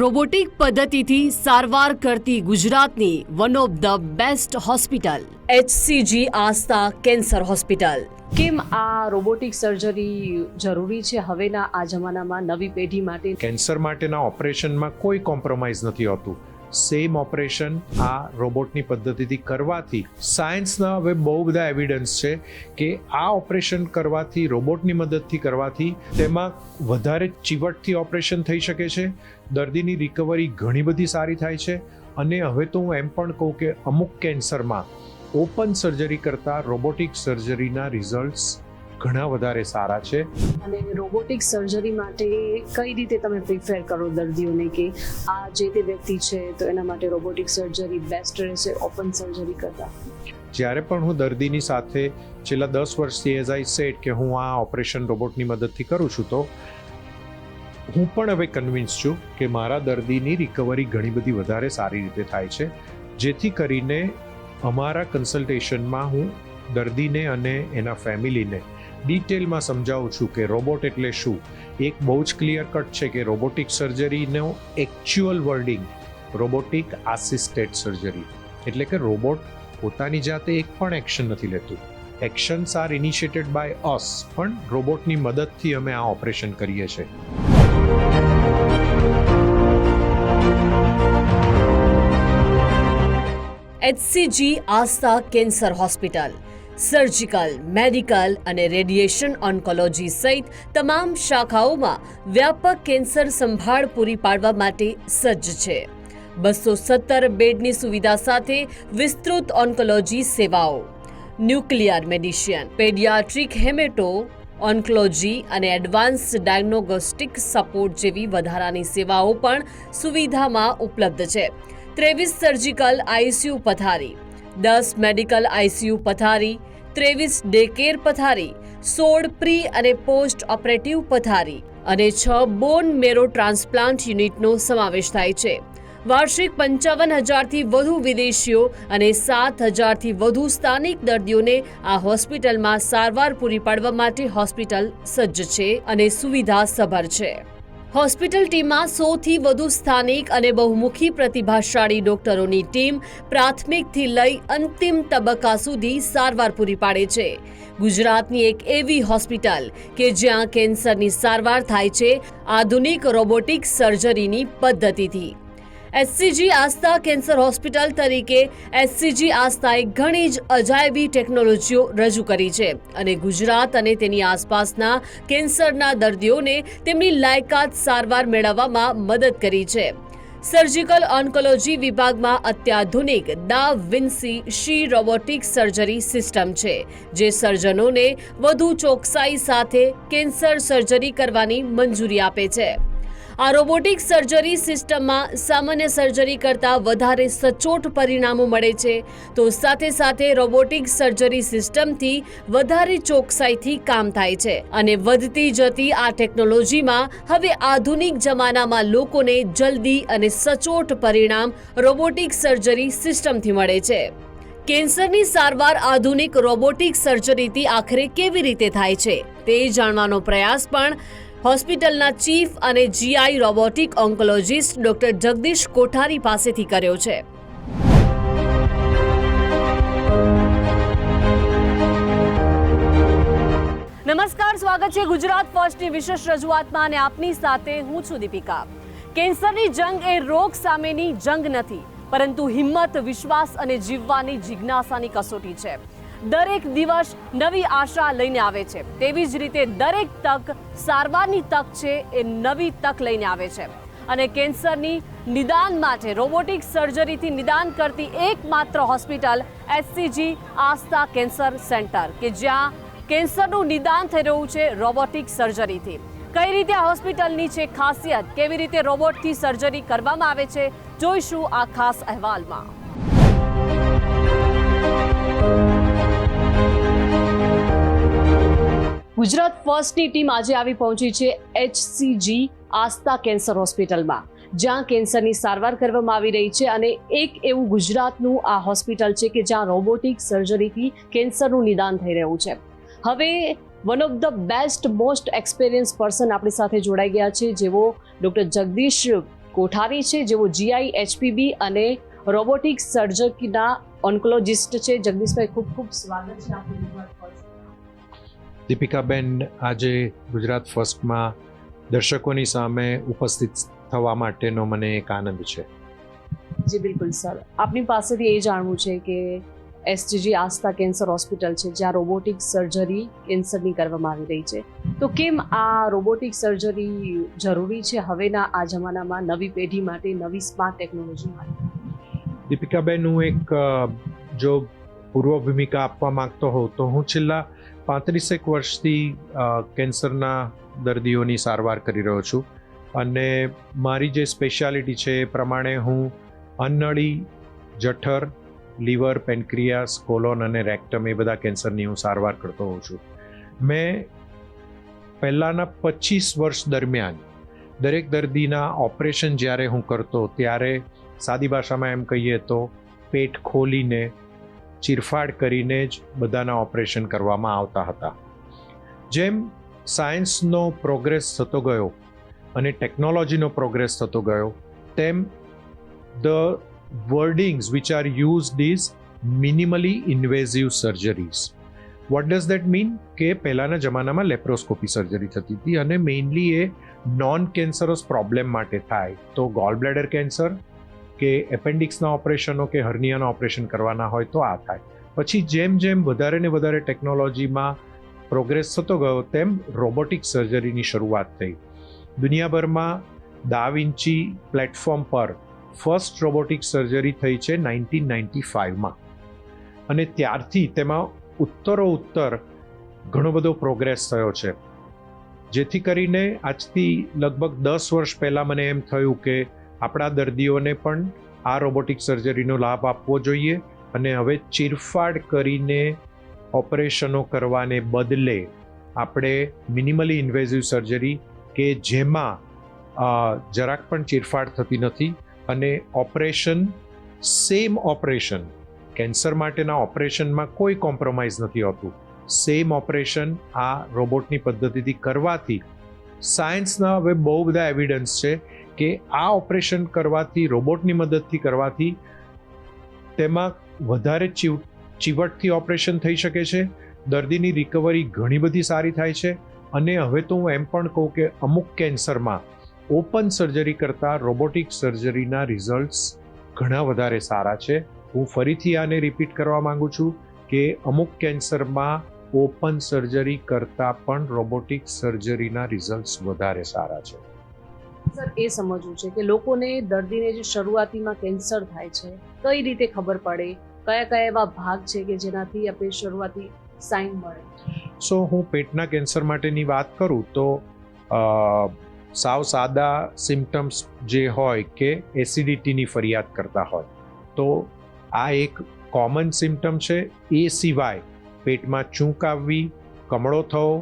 Robotic પદ્ધતિથી સારવાર કરતી ગુજરાતની one of the best hospital HCG Aastha cancer hospital. કેમ આ રોબોટિક સર્જરી જરૂરી છે હવેના આ જમાનામાં નવી પેઢી માટે? કેન્સર માટેના ઓપરેશનમાં કોઈ કોમ્પ્રોમાઇઝ નથી હોતું. સેમ ઓપરેશન આ રોબોટની પદ્ધતિથી કરવાથી સાયન્સના હવે બહુ બધા એવિડન્સ છે કે આ ઓપરેશન કરવાથી, રોબોટની મદદથી કરવાથી તેમાં વધારે ચીવટથી ઓપરેશન થઈ શકે છે, દર્દીની રિકવરી ઘણી બધી સારી થાય છે. અને હવે તો હું એમ પણ કહું કે અમુક કેન્સરમાં ઓપન સર્જરી કરતાં રોબોટિક સર્જરીના રિઝલ્ટ્સ ઘણા વધારે સારા છે. અને રોબોટિક સર્જરી માટે કઈ રીતે તમે પ્રિફેર કરો દર્દીઓને કે આ જે તે વ્યક્તિ છે તો એના માટે રોબોટિક સર્જરી બેસ્ટ રહેશે ઓપન સર્જરી કરતાં? જ્યારે પણ હું દર્દીની સાથે છેલ્લા 10 વર્ષથી એઝ આઈ સેડ કે હું આ ઓપરેશન રોબોટની મદદથી કરું છું, તો હું પણ હવે કન્વિન્સ છું કે મારા દર્દીની રિકવરી ઘણી બધી વધારે સારી રીતે થાય છે. જેથી કરીને અમારા કન્સલ્ટેશનમાં હું દર્દીને અને એના ફેમિલીને ડિટેલમાં સમજાવું છું કે રોબોટ એટલે શું. એક બહુ જ ક્લિયર કટ છે કે રોબોટિક સર્જરીનો actual wording robotic assisted surgery, એટલે કે રોબોટ પોતાની જાતે એક પણ એક્શન નથી લેતું. Actions are initiated by us, પણ રોબોટની મદદથી અમે આ ઓપરેશન કરીએ છીએ. HCG Aastha cancer hospital surgical, medical અને રેડિયેશન ઓન્કોલોજી સહિત તમામ શાખાઓમાં વ્યાપક કેન્સર સંભાળ પૂરી પાડવા માટે સજ્જ છે. 217 બેડની સુવિધા સાથે વિસ્તૃત ઓન્કોલોજી સેવાઓ, ન્યુક્લિયર મેડિસિન, પેડિયાટ્રિક, હેમેટો ઓન્કોલોજી અને એડવાન્સ્ડ ડાયગ્નોસ્ટિક સપોર્ટ જેવી વધારાની સેવાઓ પણ સુવિધામાં ઉપલબ્ધ છે. 23 સર્જિકલ આઈસીયુ પથારી, 10 મેડિકલ આઈસીયુ પથારી, 23 ડે કેર પથારી, 16 પ્રી અને પોસ્ટ ઓપરેટિવ પથારી અને 6 બોન મેરો ટ્રાન્સપ્લાન્ટ યુનિટનો સમાવેશ થાય છે. વાર્ષિક 55,000થી વધુ વિદેશીઓ અને 7,000થી વધુ સ્થાનિક દર્દીઓને આ હોસ્પિટલમાં સારવાર પૂરી પાડવા માટે હોસ્પિટલ સજ્જ છે અને સુવિધા સભર છે. હોસ્પિટલ ટીમમાં 100થી વધુ સ્થાનિક અને બહુમુખી પ્રતિભાશાળી ડોક્ટરોની ટીમ પ્રાથમિકથી લઈ અંતિમ તબક્કા સુધી સારવાર પૂરી પાડે છે. ગુજરાતની એક એવી હોસ્પિટલ કે જ્યાં કેન્સરની સારવાર થાય છે આધુનિક રોબોટિક સર્જરીની પદ્ધતિથી. HCG આસ્થા કેન્સર હોસ્પિટલ તરીકે HCG આસ્થાએ ઘણી જ અજાયબી ટેકનોલોજીઓ રજૂ કરી છે અને ગુજરાત અને તેની આસપાસના કેન્સરના દર્દીઓને તેમની લાયકાત સારવાર મેળવવામાં મદદ કરી છે. સર્જિકલ ઓન્કોલોજી વિભાગમાં અત્યાધુનિક ડા વિન્સી શી રોબોટિક સર્જરી સિસ્ટમ છે, જે સર્જનોને વધુ ચોકસાઈ સાથે કેન્સર સર્જરી કરવાની મંજૂરી આપે છે. આ રોબોટિક સર્જરી સિસ્ટમમાં સામાન્ય સર્જરી કરતાં વધારે સચોટ પરિણામો મળે છે, તો સાથે સાથે રોબોટિક સર્જરી સિસ્ટમથી વધારે ચોકસાઈથી કામ થાય છે અને વધતી જતી આ ટેકનોલોજીમાં હવે આધુનિક જમાનામાં લોકોને જલ્દી અને સચોટ પરિણામ રોબોટિક સર્જરી સિસ્ટમથી મળે છે. કેન્સરની સારવાર આધુનિક રોબોટિક સર્જરીથી આખરે કેવી રીતે થાય છે તે જાણવાનો પ્રયાસ પણ હોસ્પિટલના ચીફ અને GI robotic oncologist doctor Jagdish Kothari પાસેથી કર્યો છે. નમસ્કાર, સ્વાગત છે ગુજરાત ફર્સ્ટની વિશેષ રજૂઆતમાં અને આપની સાથે હું છું દીપિકા. કેન્સરની જંગ એ રોગ સામેની જંગ નથી, પરંતુ હિંમત, વિશ્વાસ અને જીવવાની જિજ્ઞાસાની કસોટી છે. દરેક દિવસ નવી આશા લઈને આવે છે, તેવી જ રીતે દરેક તક સારવારની તક છે એ નવી તક લઈને આવે છે. અને કેન્સરની નિદાન માટે રોબોટિક સર્જરીથી નિદાન કરતી એકમાત્ર hospital HCG Aastha cancer centre, કે જ્યાં કેન્સરનું નિદાન થઈ રહ્યું છે રોબોટિક સર્જરીથી. કઈ રીતે આ હોસ્પિટલની છે ખાસિયત, કેવી રીતે રોબોટથી સર્જરી કરવામાં આવે છે, જોઈશું આ ખાસ અહેવાલમાં. ગુજરાત ફર્સ્ટની ટીમ આજે આવી પહોંચી છે HCG આસ્થા કેન્સર હોસ્પિટલમાં, જ્યાં કેન્સરની સારવાર કરવામાં આવી રહી છે અને એક એવું ગુજરાતનું આ હોસ્પિટલ છે કે જ્યાં રોબોટિક સર્જરીથી કેન્સરનું નિદાન થઈ રહ્યું છે. હવે one of the best most experience person આપણી સાથે જોડાઈ ગયા છે, જેવો ડૉક્ટર જગદીશ કોઠારી છે, જેઓ GI HPB અને રોબોટિક સર્જરીના ઓન્કોલોજિસ્ટ છે. જગદીશભાઈ, ખૂબ ખૂબ સ્વાગત છે આપનું ગુજરાત ફર્સ્ટ. દીપિકાબેન, આજે ગુજરાત ફર્સ્ટમાં દર્શકોની સામે ઉપસ્થિત થવા માટેનો મને એક આનંદ છે. જી બિલકુલ સર, આપની પાસેથી એ જાણવું છે કે SGG આસ્થા કેન્સર હોસ્પિટલ છે, જ્યાં રોબોટિક સર્જરી કેન્સરની કરવામાં આવી રહી છે, તો કેમ આ રોબોટિક સર્જરી જરૂરી છે હવેના આ જમાનામાં, નવી પેઢી માટે, નવી સ્માર્ટ ટેકનોલોજી માટે? દીપિકાબેન, હું એક જો પૂર્વ ભૂમિકા આપવા માંગતો હોઉં તો હું છેલ્લા 35 વર્ષથી કેન્સરના દર્દીઓની સારવાર કરી રહ્યો છું અને મારી જે સ્પેશિયાલિટી છે એ પ્રમાણે હું અન્નળી, જઠર, લીવર, પેન્ક્રિયાસ, કોલોન અને રેક્ટમ એ બધા કેન્સરની હું સારવાર કરતો હોઉં છું. મેં પહેલાંના 25 વર્ષ દરમિયાન દરેક દર્દીના ઓપરેશન જ્યારે હું કરતો ત્યારે સાદી ભાષામાં એમ કહીએ તો પેટ ખોલીને ચીરફાડ કરીને જ બધાના ઓપરેશન કરવામાં આવતા હતા. જેમ સાયન્સનો પ્રોગ્રેસ થતો ગયો અને ટેકનોલોજીનો પ્રોગ્રેસ થતો ગયો, તેમ the wordings which are used is minimally invasive surgeries. What does that mean? કે પહેલાના જમાનામાં લેપ્રોસ્કોપી સર્જરી થતી હતી અને મેઇનલી એ નોન કેન્સરસ પ્રોબ્લેમ માટે થાય. તો ગોલ બ્લેડર કેન્સર કે એપેન્ડિક્સના ઓપરેશનો કે હર્નિયાના ઓપરેશન કરવાના હોય તો આ થાય. પછી જેમ જેમ વધારે ને વધારે ટેકનોલોજીમાં પ્રોગ્રેસ થતો ગયો તેમ રોબોટિક સર્જરીની શરૂઆત થઈ. દુનિયાભરમાં દા વિન્ચી પ્લેટફોર્મ પર ફર્સ્ટ રોબોટિક સર્જરી થઈ છે 1995માં અને ત્યારથી તેમાં ઉત્તરોત્તર ઘણો બધો પ્રોગ્રેસ થયો છે. જેથી કરીને આજથી લગભગ 10 વર્ષ પહેલાં મને એમ થયું કે આપણા દર્દીઓને પણ આ રોબોટિક સર્જરીનો લાભ આપવો જોઈએ અને હવે ચીરફાડ કરીને ઓપરેશનો કરવાને બદલે આપણે મિનિમલી ઇન્વેઝિવ સર્જરી કે જેમાં જરાક પણ ચીરફાડ થતી નથી અને ઓપરેશન સેમ ઓપરેશન, કેન્સર માટેના ઓપરેશનમાં કોઈ કોમ્પ્રોમાઇઝ નથી હોતું. સેમ ઓપરેશન આ રોબોટની પદ્ધતિથી કરવાથી સાયન્સના હવે બહુ બધા એવિડન્સ છે કે આ ઓપરેશન કરવાથી, રોબોટની મદદથી કરવાથી તેમાં વધારે ચીવટથી ઓપરેશન થઈ શકે છે, દર્દીની રિકવરી ઘણી બધી સારી થાય છે અને હવે તો હું એમ પણ કહું કે અમુક કેન્સરમાં ઓપન સર્જરી કરતાં રોબોટિક સર્જરીના રિઝલ્ટ્સ ઘણા વધારે સારા છે. હું ફરીથી આને રિપીટ કરવા માંગુ છું કે અમુક કેન્સરમાં ઓપન સર્જરી કરતાં પણ રોબોટિક સર્જરીના રિઝલ્ટ્સ વધારે સારા છે. સર, એ સમજવું છે કે લોકોને, દર્દીને જે શરૂઆતીમાં કેન્સર થાય છે, કઈ રીતે ખબર પડે, કયા કયા એવા ભાગ છે કે જેનાથી આપણે શરૂઆતી સાઇન મળે? સો હું પેટના કેન્સર માટેની વાત કરું તો સાવ સાદા સિમ્ટમ્સ જે હોય કે એસિડિટીની ફરિયાદ કરતા હોય તો આ એક કોમન સિમ્ટમ છે. એ સિવાય પેટમાં ચૂંક આવવી, કમળો થવો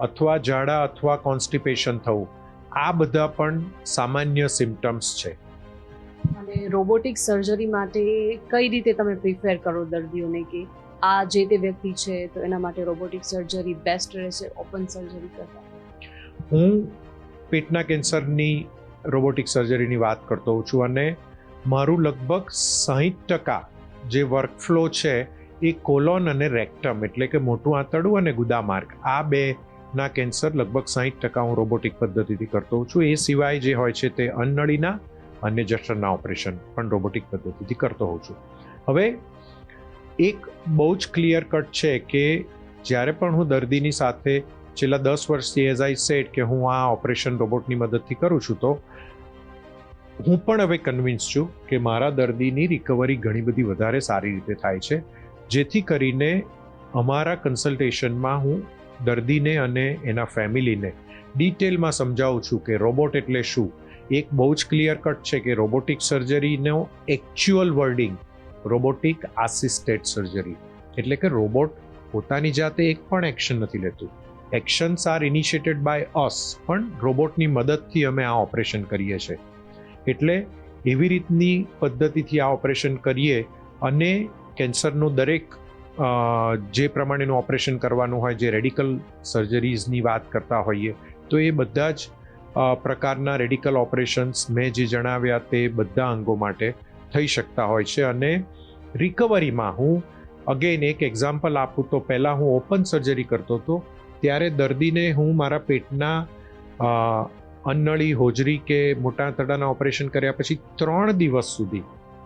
અથવા ઝાડા અથવા કોન્સ્ટિપેશન થવું, આ બધા પણ સામાન્ય સિમ્ટમ્સ છે. અને રોબોટિક સર્જરી માટે કઈ રીતે તમે પ્રિફેર કરો દર્દીઓને કે આ જે તે વ્યક્તિ છે તો એના માટે રોબોટિક સર્જરી બેસ્ટ રહેશે ઓપન સર્જરી કરતાં? હું પેટના કેન્સરની રોબોટિક સર્જરીની વાત કરતો હોઉં છું અને મારું લગભગ 60% જે વર્કફ્લો છે એ કોલોન અને રેક્ટમ એટલે કે મોટું આંતરડું અને ગુદામાર્ગ, આ બેના કેન્સર લગભગ 60% હું રોબોટિક પદ્ધતિથી કરતો હોઉં છું. એ સિવાય જે હોય છે તે અન્નળીના અને જઠરના ઓપરેશન પણ રોબોટિક પદ્ધતિથી કરતો હોઉં છું. હવે એક બહુ જ ક્લિયર કટ છે કે જ્યારે પણ હું દર્દીની સાથે છેલ્લા 10 વર્ષથી એઝ આઈ સેડ કે હું આ ઓપરેશન રોબોટની મદદથી કરું છું તો હું પણ હવે કન્વિન્સ છું કે મારા દર્દીની રિકવરી ઘણી બધી વધારે સારી રીતે થાય છે. જેથી કરીને અમારા કન્સલ્ટેશનમાં હું દર્દીને અને એના ફેમિલીને ડિટેલમાં સમજાવું છું કે રોબોટ એટલે શું. એક બહુ જ ક્લિયર કટ છે કે રોબોટિક સર્જરીનો actual wording robotic assisted surgery એટલે કે રોબોટ પોતાની જાતે એક પણ એક્શન નથી લેતું. Actions are initiated by us, પણ રોબોટની મદદથી અમે આ ઓપરેશન કરીએ છીએ. એટલે એવી રીતની પદ્ધતિથી આ ઓપરેશન કરીએ અને કેન્સરનું દરેક જે પ્રમાણેનું ઓપરેશન કરવાનું હોય, જે રેડિકલ સર્જરીઝની વાત કરતા હોઈએ તો એ બધા જ પ્રકારના રેડિકલ ઓપરેશન્સ મેં જે જણાવ્યા તે બધા અંગો માટે થઈ શકતા હોય છે. અને રિકવરીમાં હું અગેન એક એક્ઝામ્પલ આપું તો પહેલાં હું ઓપન સર્જરી કરતો હતો ત્યારે દર્દીને હું મારા પેટના અન્નળી, હોજરી કે મોટા આંતરડાના ઓપરેશન કર્યા પછી 3 દિવસ સુધી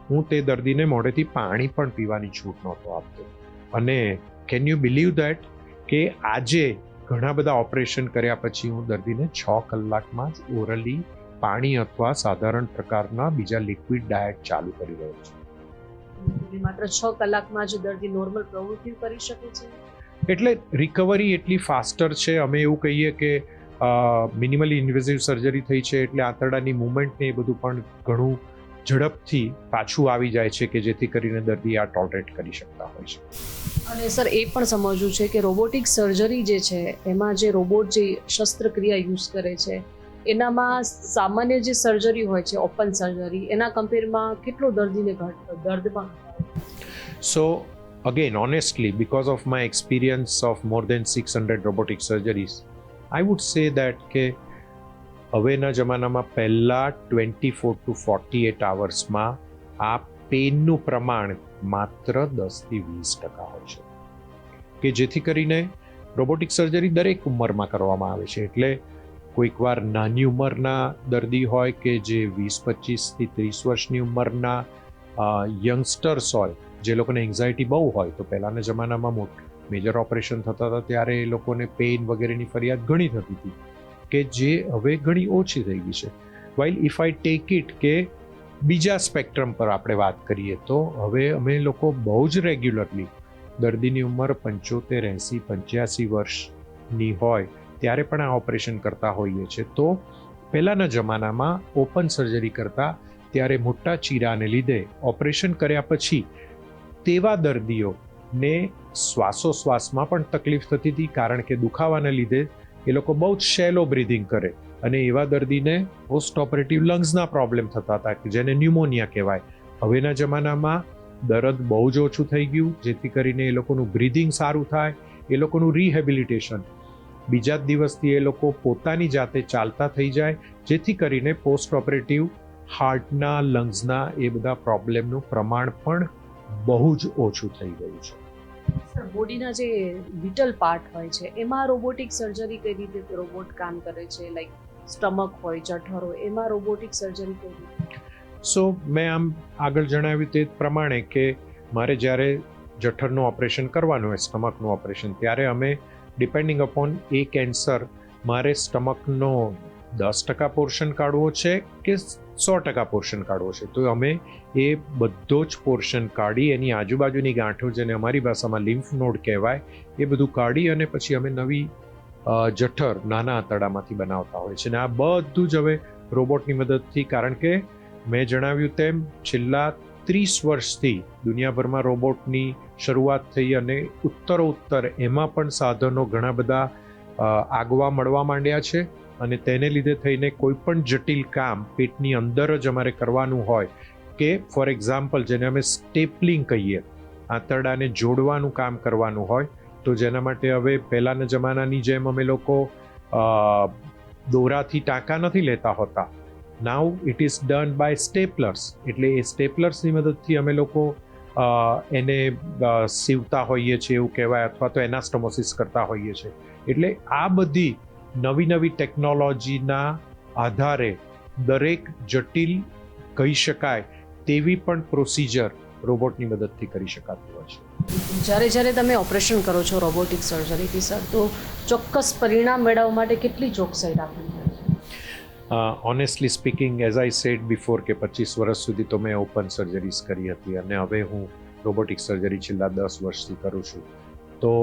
હું તે દર્દીને મોઢેથી પાણી પણ પીવાની છૂટ નહોતો આપતો. અને કેન યુ બિલીવ ધેટ કે આજે ઘણા બધા ઓપરેશન કર્યા પછી હું દર્દીને 6 કલાકમાં જ ઓરલી પાણી અથવા સાધારણ પ્રકારના બીજા લિક્વિડ ડાયટ ચાલુ કરી રહ્યો છું. માત્ર 6 કલાકમાં જ દર્દી નોર્મલ પ્રવૃત્તિ કરી શકે છે. એટલે રિકવરી એટલી ફાસ્ટર છે. અમે એવું કહીએ કે મિનિમલી ઇન્વેઝિવ સર્જરી થઈ છે એટલે આંતરડાની મુવમેન્ટ ને એ બધું પણ ઘણું ઝડપથી પાછું આવી જાય છે કે જેથી કરીને દર્દી આ ટોલરેટ કરી શકતા હોય છે. અને સર એ પણ સમજવું છે કે રોબોટિક સર્જરી જે છે એમાં જે રોબોટ જે શસ્ત્રક્રિયા યુઝ કરે છે એનામાં સામાન્ય જે સર્જરી હોય છે ઓપન સર્જરી એના કમ્પેરમાં કેટલો દર્દીને દર્દમાં So again, honestly, because of my experience of more than 600 robotic surgeries, I would say that કે હવેના જમાનામાં પહેલાં 24 to 48 અવર્સમાં આ પેનનું પ્રમાણ માત્ર 10થી 20% હોય છે કે જેથી કરીને રોબોટિક સર્જરી દરેક ઉંમરમાં કરવામાં આવે છે. એટલે કોઈક વાર નાની ઉંમરના દર્દી હોય કે જે 20-25 થી 30 વર્ષની ઉંમરના યંગસ્ટર્સ હોય જે લોકોને એન્ઝાયટી બહુ હોય તો પહેલાંના જમાનામાં મેજર ઓપરેશન થતા હતા ત્યારે એ લોકોને પેઇન વગેરેની ફરિયાદ ઘણી થતી હતી કે જે હવે ઘણી ઓછી થઈ ગઈ છે. While if I take it કે બીજા સ્પેક્ટ્રમ પર આપણે વાત કરીએ તો હવે અમે લોકો બહુ જ રેગ્યુલરલી દર્દીની ઉંમર 75, 80, 85 વર્ષની હોય ત્યારે પણ આ ઓપરેશન કરતા હોઈએ છીએ. તો પહેલાંના જમાનામાં ઓપન સર્જરી કરતા ત્યારે મોટા ચીરાને લીધે ઓપરેશન કર્યા પછી તેવા દર્દીઓને શ્વાસોશ્વાસમાં પણ તકલીફ થતી હતી કારણ કે દુખાવાને લીધે એ લોકો બહુ જ શેલો બ્રીધિંગ કરે અને એવા દર્દીને પોસ્ટ ઓપરેટિવ લંગ્સના પ્રોબ્લેમ થતા હતા કે જેને ન્યુમોનિયા કહેવાય. હવેના જમાનામાં દર્દ બહુ જ ઓછું થઈ ગયું જેથી કરીને એ લોકોનું બ્રીધિંગ સારું થાય, એ લોકોનું રિહેબિલિટેશન બીજા જ દિવસથી એ લોકો પોતાની જાતે ચાલતા થઈ જાય જેથી કરીને પોસ્ટ ઓપરેટિવ હાર્ટના, લંગ્સના એ બધા પ્રોબ્લેમનું પ્રમાણ પણ બહુ જ ઓછું થઈ ગયું છે. સર બોડીના જે વિટલ પાર્ટ હોય છે એમાં રોબોટિક સર્જરી કઈ રીતે રોબોટ કામ કરે છે? લાઈક સ્ટમક હોય, જઠર હોય, એમાં રોબોટિક સર્જરી કઈ રીતે? સો મેં આમ આગળ જણાવ્યું તે પ્રમાણે કે મારે જ્યારે જઠરનું ઓપરેશન કરવાનું હોય, સ્ટમકનું ઓપરેશન, ત્યારે અમે ડિપેન્ડિંગ અપોન એ કેન્સર મારે સ્ટમકનો 10% પોર્શન કાઢવો છે કે 100% પોર્શન કાઢવો છે તો અમે એ બધો જ પોર્શન કાઢી એની આજુબાજુની ગાંઠો જેને અમારી ભાષામાં લિમ્ફ નોડ કહેવાય એ બધું કાઢી અને પછી અમે નવી જઠર નાના આંતરડામાંથી બનાવતા હોય છે. અને આ બધું જ હવે રોબોટની મદદથી, કારણ કે મેં જણાવ્યું તેમ છેલ્લા 30 વર્ષથી દુનિયાભરમાં રોબોટની શરૂઆત થઈ અને ઉત્તરોત્તર એમાં પણ સાધનો ઘણા બધા આગવા મળવા માંડ્યા છે અને તેને લીધે થઈને કોઈ પણ જટિલ કામ પેટની અંદર જ અમારે કરવાનું હોય કે ફોર એક્ઝામ્પલ જેને અમે સ્ટેપલિંગ કહીએ, આંતરડાને જોડવાનું કામ કરવાનું હોય તો જેના માટે હવે પહેલાંના જમાનાની જેમ અમે લોકો દોરાથી ટાંકા નથી લેતા હોતા. નાઉ ઇટ ઇઝ ડન બાય સ્ટેપલર્સ. એટલે એ સ્ટેપલર્સની મદદથી અમે લોકો એને સીવતા હોઈએ છીએ એવું કહેવાય, અથવા તો એનાસ્ટોમોસિસ કરતા હોઈએ છીએ. એટલે આ બધી નવી નવી ટેકનોલોજીના આધારે દરેક જટિલ કહી શકાય તેવી પણ પ્રોસિજર રોબોટની મદદથી કરી શકાતી હોય છે. જ્યારે તમે ઓપરેશન કરો છો રોબોટિક સર્જરીથી સર, તો ચોક્કસ પરિણામ મેળવવા માટે કેટલી ચોકસાઈ રાખવી પડે છે? Honestly speaking, as I said before કે 25 વર્ષ સુધી તો મેં ઓપન સર્જરીઝ કરી હતી અને હવે હું રોબોટિક સર્જરી છેલ્લા 10 વર્ષથી કરું છું. તો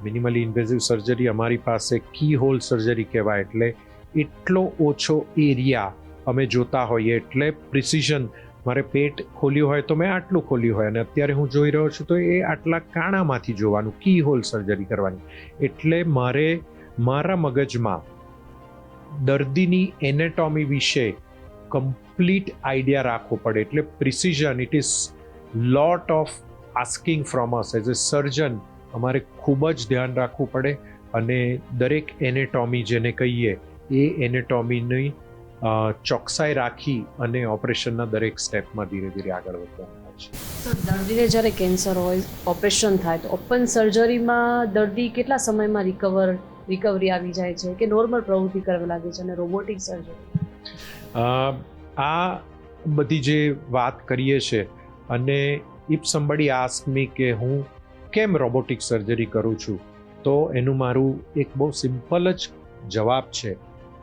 મિનિમલી ઇન્વેઝિવ સર્જરી અમારી પાસે કી હોલ સર્જરી કહેવાય. એટલે એટલો ઓછો એરિયા અમે જોતા હોઈએ, એટલે પ્રિસિઝન મારે પેટ ખોલ્યું હોય તો મેં આટલું ખોલ્યું હોય અને અત્યારે હું જોઈ રહ્યો છું તો એ આટલા કાણામાંથી જોવાનું, કી હોલ સર્જરી કરવાની. એટલે મારે મારા મગજમાં દર્દીની એનેટોમી વિશે કમ્પ્લીટ આઈડિયા રાખવો પડે. એટલે precision, it is lot of asking from us as a surgeon. અમારે ખૂબ જ ધ્યાન રાખવું પડે અને દરેક એનેટોમી જેને કહીએ એ એનેટોમીની ચોકસાઈ રાખી અને ઓપરેશનના દરેક સ્ટેપમાં ધીરે ધીરે આગળ વધવાનું હોય છે. સર, દર્દીને જ્યારે કેન્સર હોય, ઓપરેશન થાય તો ઓપન સર્જરીમાં દર્દી કેટલા સમયમાં રિકવરી આવી જાય છે કે નોર્મલ પ્રવૃત્તિ કરવા લાગે છે, અને રોબોટિક સર્જરી? આ બધી જે વાત કરીએ છે, અને ઇફ સમબડી આસ્ક મી કે હું કેમ રોબોટિક સર્જરી કરું છું, તો એનું મારું એક બહુ સિમ્પલ જ જવાબ છે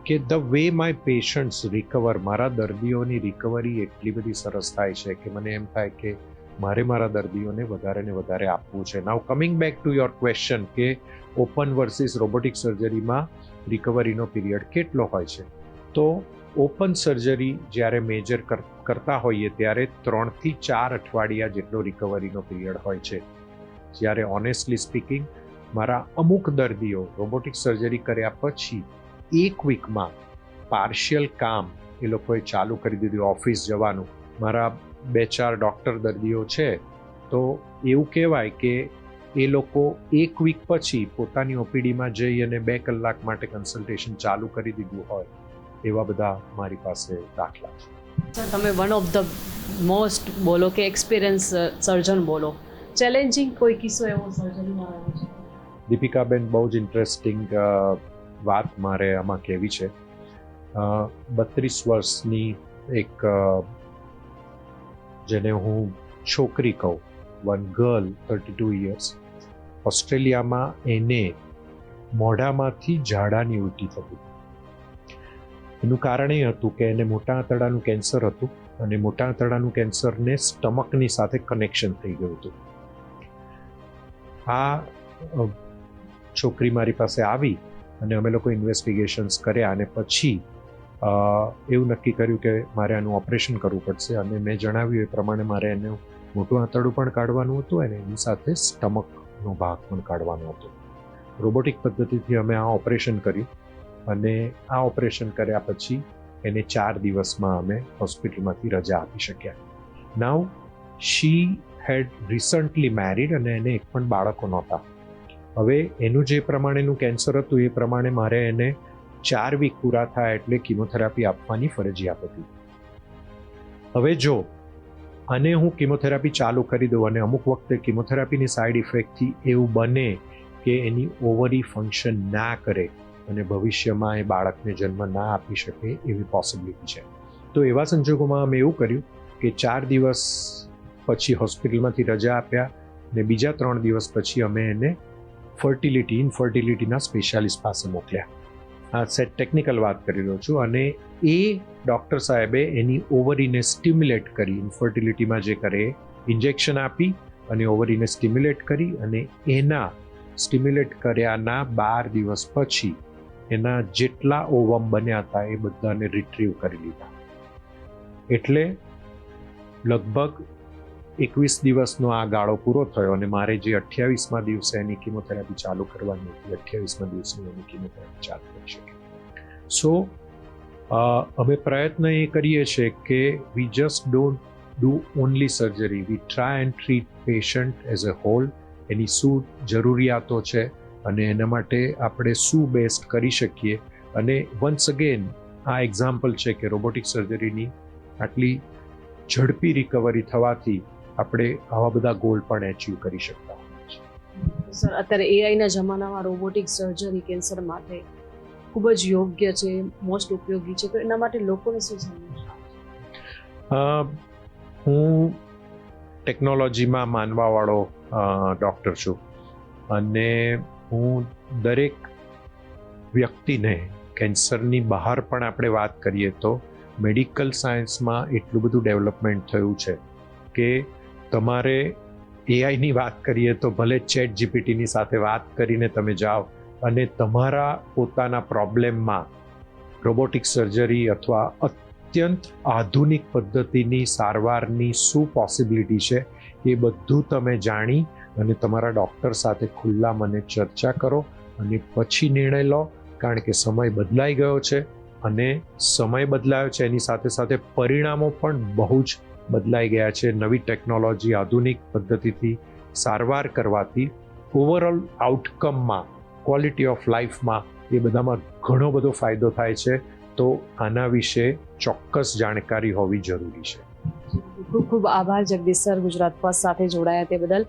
કે the way my patients recover, મારા દર્દીઓની રિકવરી એટલી બધી સરસ થાય છે કે મને એમ થાય કે મારે મારા દર્દીઓને વધારે ને વધારે આપવું છે. Now coming back to your question કે ઓપન વર્સિસ રોબોટિક સર્જરીમાં રિકવરીનો પીરિયડ કેટલો હોય છે, તો ઓપન સર્જરી જ્યારે મેજર કરતા હોઈએ ત્યારે 3 થી 4 અઠવાડિયા જેટલો રિકવરીનો પીરિયડ હોય છે. જ્યારે ઓનેસ્ટલી સ્પીકિંગ, મારા અમુક દર્દીઓ રોબોટિક સર્જરી કર્યા પછી 1 વીકમાં પાર્શિયલ કામ એ લોકોએ ચાલુ કરી દીધું, ઓફિસ જવાનું. મારા 2-4 ડૉક્ટર દર્દીઓ છે, તો એવું કહેવાય કે એ લોકો 1 વીક પછી પોતાની ઓપીડીમાં જઈ અને 2 કલાક માટે કન્સલ્ટેશન ચાલુ કરી દીધું હોય, એવા બધા મારી પાસે દાખલા છે. સર, તમે વન ઓફ ધ મોસ્ટ બોલો કે એક્સપિરિયન્સ સર્જન બોલો, ચેલેન્જિંગ કોઈ કિસ્સો એવો સર્જરીમાં આવ્યો છે? દીપિકાબેન, બહુ જ ઇન્ટરેસ્ટિંગ વાત મારે આમાં કહેવી છે. 32 વર્ષની એક જેને હું છોકરી કહું, વન ગર્લ 32 યર્સ, ઓસ્ટ્રેલિયામાં એને મોઢામાંથી ઝાડાની ઉલટી થતી. એનું કારણ એ હતું કે એને મોટા આંતરડાનું કેન્સર હતું, અને મોટા આંતરડાનું કેન્સરને સ્ટમકની સાથે કનેક્શન થઈ ગયું હતું. આ છોકરી મારી પાસે આવી અને અમે લોકો ઇન્વેસ્ટિગેશન્સ કર્યા, અને પછી એવું નક્કી કર્યું કે મારે આનું ઓપરેશન કરવું પડશે. અને મેં જણાવ્યું એ પ્રમાણે મારે એનું મોટું આંતરડું પણ કાઢવાનું હતું, અને એની સાથે સ્ટમકનો ભાગ પણ કાઢવાનો હતો. રોબોટિક પદ્ધતિથી અમે આ ઓપરેશન કર્યું, અને આ ઓપરેશન કર્યા પછી એને 4 દિવસમાં અમે હોસ્પિટલમાંથી રજા આપી શક્યા. નાઉ શી હેડ રિસન્ટલી મેરીડ, અને એને એક પણ બાળકો નહોતા. હવે એનું જે પ્રમાણેનું કેન્સર હતું એ પ્રમાણે મારે એને 4 વીક પૂરા થાય એટલે કિમોથેરાપી આપવાની ફરજિયાત હતી. હવે જો અને હું કિમોથેરાપી ચાલુ કરી દઉં, અને અમુક વખતે કિમોથેરાપીની સાઇડ ઇફેક્ટથી એવું બને કે એની ઓવરી ફંક્શન ના કરે અને ભવિષ્યમાં એ બાળકને જન્મ ના આપી શકે એવી પોસિબિલિટી છે. તો એવા સંજોગોમાં અમે એવું કર્યું કે 4 દિવસ પછી હોસ્પિટલમાંથી રજા આપ્યા, ને બીજા 3 દિવસ પછી અમે એને ઇનફર્ટિલિટીના સ્પેશિયાલિસ્ટ પાસે મોકલ્યા. આ સેટ ટેકનિકલ વાત કરી રહ્યો છું. અને એ ડૉક્ટર સાહેબે એની ઓવરીને સ્ટિમ્યુલેટ કરી, ઇન્ફર્ટિલિટીમાં જે કરે ઇન્જેક્શન આપી અને ઓવરીને સ્ટિમ્યુલેટ કરી, અને એના સ્ટિમ્યુલેટ કર્યાના 12 દિવસ પછી એના જેટલા ઓવમ બન્યા હતા એ બધાને રિટ્રીવ કરી લીધા. એટલે લગભગ 21 દિવસનો આ ગાળો પૂરો થયો, અને મારે જે 28મા દિવસે એની કિમોથેરાપી ચાલુ કરવાની હતી, 28મા દિવસે એની કિમોથેરાપી ચાલુ કરી શકી. સો અમે પ્રયત્ન એ કરીએ છીએ કે we just don't do only surgery, we try and treat patient as a whole. એની શું જરૂરિયાતો છે અને એના માટે આપણે શું બેસ્ટ કરી શકીએ. અને વન્સ અગેન આ એક્ઝામ્પલ છે કે રોબોટિક સર્જરીની આટલી ઝડપી રિકવરી થવાથી આપણે આવા બધા ગોલ પણ એચીવ કરી શકતા હોઈએ છીએ. સર, અત્યારે એઆઈના જમાનામાં રોબોટિક સર્જરી કેન્સર માટે ખૂબ જ યોગ્ય છે, મોસ્ટ ઉપયોગી છે, તો એના માટે લોકોને શું સંદેશ? હું ટેકનોલોજીમાં માનવાવાળો ડૉક્ટર છું, અને હું દરેક વ્યક્તિને કેન્સરની બહાર પણ આપણે વાત કરીએ તો મેડિકલ સાયન્સમાં એટલું બધું ડેવલપમેન્ટ થયું છે કે તમારે એઆઈની વાત કરીએ તો ભલે ચેટ જીપીટીની સાથે વાત કરીને તમે જાઓ અને તમારા પોતાના પ્રોબ્લેમમાં રોબોટિક સર્જરી અથવા અત્યંત આધુનિક પદ્ધતિની સારવારની શું પોસિબિલિટી છે એ બધું તમે જાણી અને તમારા ડૉક્ટર સાથે ખુલ્લા મને ચર્ચા કરો અને પછી નિર્ણય લો. કારણ કે સમય બદલાઈ ગયો છે, અને સમય બદલાયો છે એની સાથે સાથે પરિણામો પણ બહુ જ બદલાઈ ગયા છે. નવી ટેકનોલોજી, આધુનિક પદ્ધતિથી સારવાર કરવાથી ઓવરઓલ આઉટકમમાં, ક્વોલિટી ઓફ લાઈફમાં એ બધામાં ઘણો બધો ફાયદો થાય છે. તો આના વિશે ચોક્કસ જાણકારી હોવી જરૂરી છે. ખૂબ ખૂબ આભાર જગદીશ સર, ગુજરાત ફર્સ્ટ સાથે જોડાયા તે બદલ.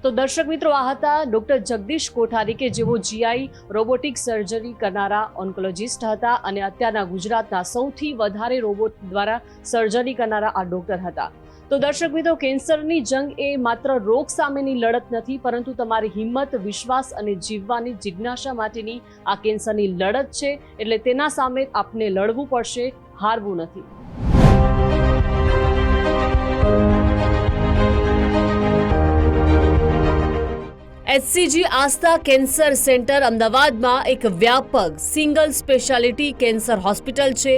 તો દર્શક મિત્રો, આ હતા ડોક્ટર જગદીશ કોઠારી કે જેઓ જીઆઈ રોબોટિક સર્જરી કરનારા ઓન્કોલોજિસ્ટ હતા અને અત્યારના ગુજરાતના સૌથી વધારે રોબોટ દ્વારા સર્જરી કરનારા આ ડોક્ટર હતા. તો દર્શક મિત્રો, કેન્સરની જંગ એ માત્ર રોગ સામેની લડત નથી, પરંતુ તમારી હિંમત, વિશ્વાસ અને જીવવાની જિજ્ઞાસા માટેની આ કેન્સરની લડત છે. એટલે તેના સામે આપને લડવું પડશે, હારવું નથી. HCG આસ્થા કેન્સર સેન્ટર અમદાવાદમાં એક વ્યાપક સિંગલ સ્પેશિયાલિટી કેન્સર હોસ્પિટલ છે.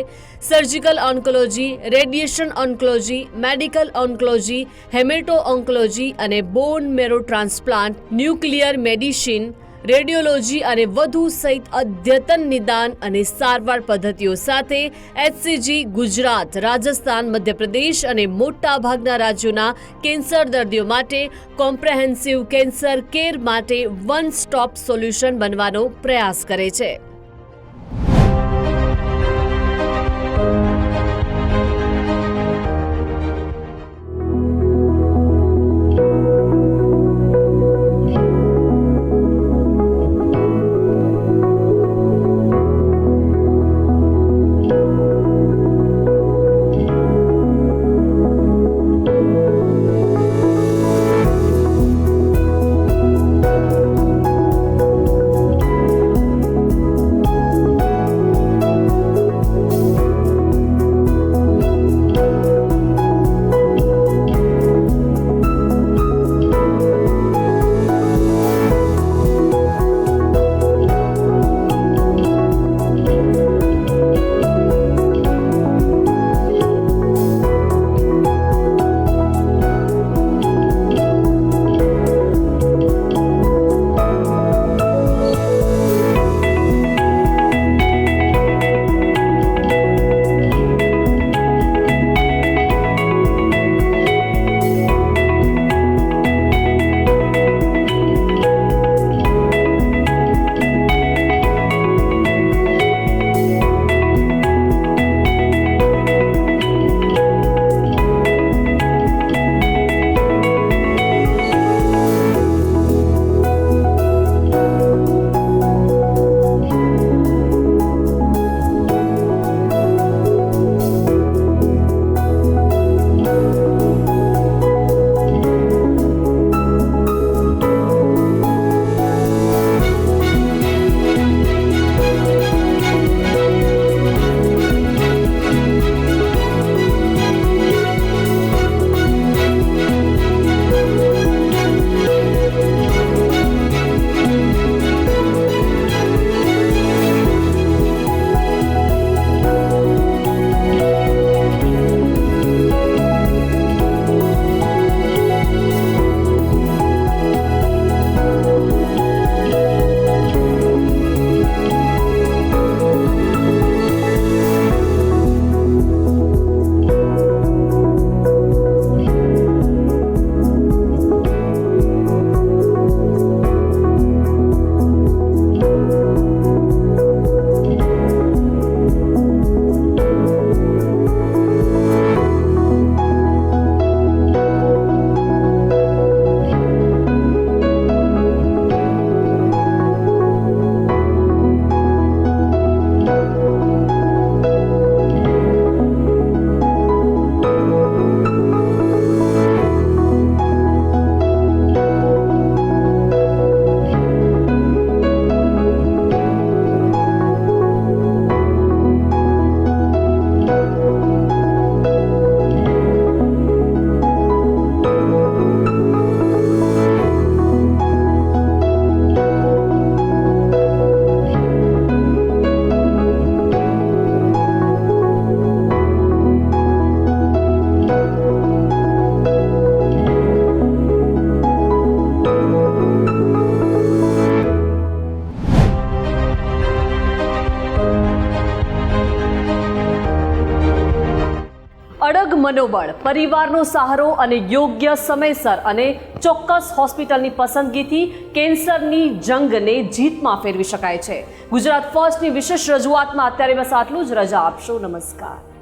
Surgical oncology, radiation oncology, medical oncology, hemato oncology અને bone marrow transplant, nuclear medicine, radiology અને વધુ સહિત અદ્યતન નિદાન અને સારવાર પદ્ધતિઓ સાથે HCG ગુજરાત, રાજસ્થાન, મધ્યપ્રદેશ અને મોટાભાગના રાજ્યોના કેન્સર દર્દીઓ માટે કોમ્પ્રેહેન્સિવ કેન્સર કેર માટે વન સ્ટોપ સોલ્યુશન બનવાનો પ્રયાસ કરે છે. મનોબળ, પરિવારનો સહારો અને યોગ્ય સમયસર અને ચોક્કસ હોસ્પિટલની પસંદગીથી કેન્સરની જંગને જીતમાં ફેરવી શકાય છે. ગુજરાત ફર્સ્ટની વિશેષ રજૂઆતમાં અત્યારે બસ આટલું જ. રજા આપશો. નમસ્કાર.